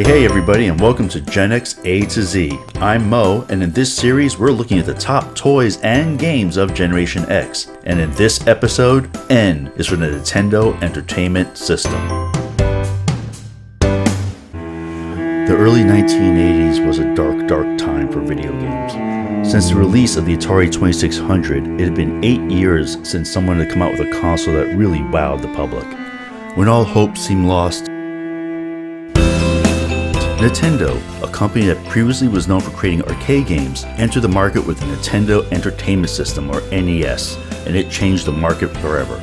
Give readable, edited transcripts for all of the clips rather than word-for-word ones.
Hey everybody, and welcome to GenX A to Z. I'm Mo, and in this series we're looking at the top toys and games of Generation X. And in this episode, N is for the Nintendo Entertainment System. The early 1980s was a dark time for video games. Since the release of the Atari 2600, it had been 8 years since someone had come out with a console that really wowed the public. When all hope seemed lost, Nintendo, a company that previously was known for creating arcade games, entered the market with the Nintendo Entertainment System, or NES, and it changed the market forever.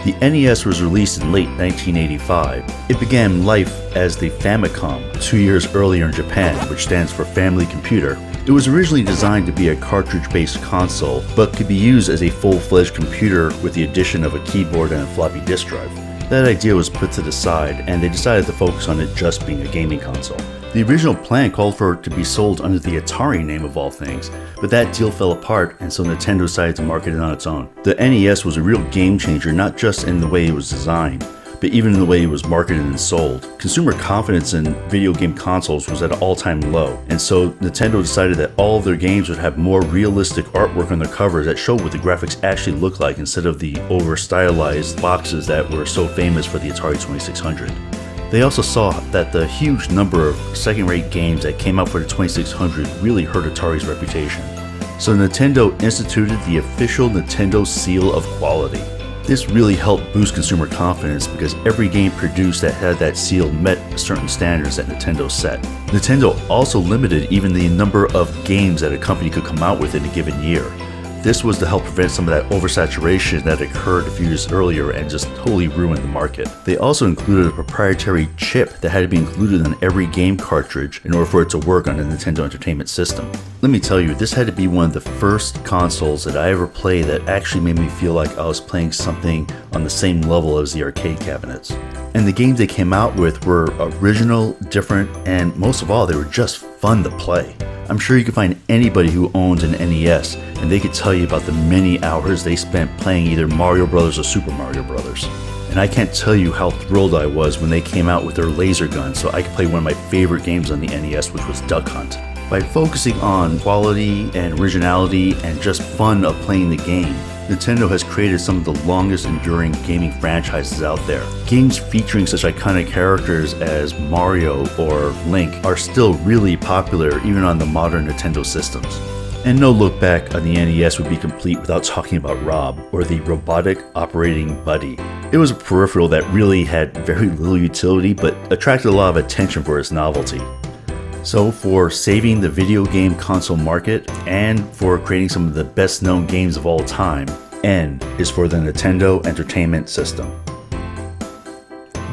The NES was released in late 1985. It began life as the Famicom 2 years earlier in Japan, which stands for Family Computer. It was originally designed to be a cartridge-based console, but could be used as a full-fledged computer with the addition of a keyboard and a floppy disk drive. That idea was put to the side, and they decided to focus on it just being a gaming console. The original plan called for it to be sold under the Atari name of all things, but that deal fell apart, and so Nintendo decided to market it on its own. The NES was a real game changer, not just in the way it was designed, but even in the way it was marketed and sold. Consumer confidence in video game consoles was at an all-time low, and so Nintendo decided that all of their games would have more realistic artwork on their covers that showed what the graphics actually looked like instead of the over-stylized boxes that were so famous for the Atari 2600. They also saw that the huge number of second-rate games that came out for the 2600 really hurt Atari's reputation. So Nintendo instituted the official Nintendo Seal of Quality. This really helped boost consumer confidence because every game produced that had that seal met certain standards that Nintendo set. Nintendo also limited even the number of games that a company could come out with in a given year. This was to help prevent some of that oversaturation that occurred a few years earlier and just totally ruined the market. They also included a proprietary chip that had to be included on every game cartridge in order for it to work on the Nintendo Entertainment System. Let me tell you, this had to be one of the first consoles that I ever played that actually made me feel like I was playing something on the same level as the arcade cabinets. And the games they came out with were original, different, and most of all, they were just fun to play. I'm sure you can find anybody who owns an NES, and they could tell you about the many hours they spent playing either Mario Brothers or Super Mario Brothers. And I can't tell you how thrilled I was when they came out with their laser gun so I could play one of my favorite games on the NES, which was Duck Hunt. By focusing on quality and originality and just fun of playing the game, Nintendo has created some of the longest enduring gaming franchises out there. Games featuring such iconic characters as Mario or Link are still really popular even on the modern Nintendo systems. And no look back on the NES would be complete without talking about Rob, or the Robotic Operating Buddy. It was a peripheral that really had very little utility but attracted a lot of attention for its novelty. So for saving the video game console market and for creating some of the best known games of all time, N is for the Nintendo Entertainment System.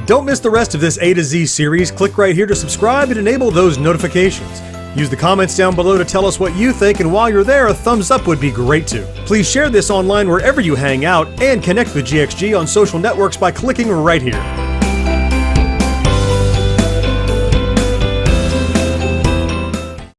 Don't miss the rest of this A to Z series. Click right here to subscribe and enable those notifications. Use the comments down below to tell us what you think, and while you're there, a thumbs up would be great too. Please share this online wherever you hang out and connect with GXG on social networks by clicking right here.